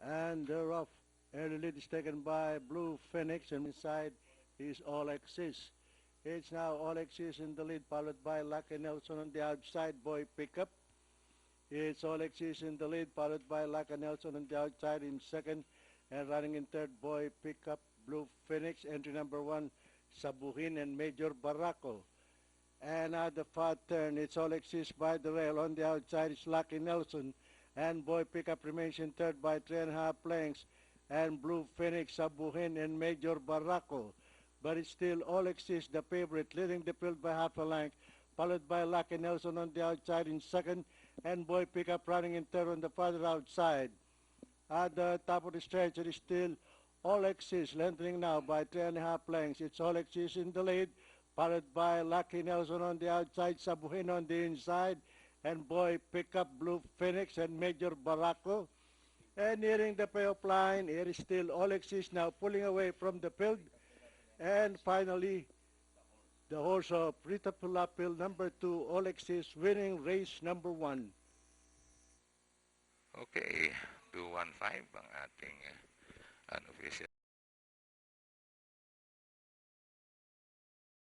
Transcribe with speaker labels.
Speaker 1: And they're off. Early lead is taken by Blue Phoenix, and inside is All Axis. It's now All Axis in the lead, followed by Lucky Nelson on the outside. Boy Pickup. It's All Axis in the lead, followed by Lucky Nelson on the outside in second, and running in third, Boy Pickup, Blue Phoenix, entry number 1, Sabuhin and Major Barraco. And at the far turn, it's All Axis by the rail. On the outside is Lucky Nelson, and Boy Pickup remains in third by 3.5 lengths, and Blue Phoenix, Sabuhin, and Major Barraco. But it's still All Axis, the favorite, leading the field by half a length, followed by Lucky Nelson on the outside in second, and Boy Pickup running in third on the farther outside. At the top of the stretch, it is still All Axis, lengthening now by 3.5 lengths. It's All Axis in the lead, followed by Lucky Nelson on the outside, Sabuhin on the inside, and Boy Pickup, Blue Phoenix, and Major Barraco. And nearing the payoff line, it is still All Axis now pulling away from the field. And finally, the horse of Rita Pulapil, number 2, All Axis, winning race number 1.
Speaker 2: Okay, 215 ang ating unofficial.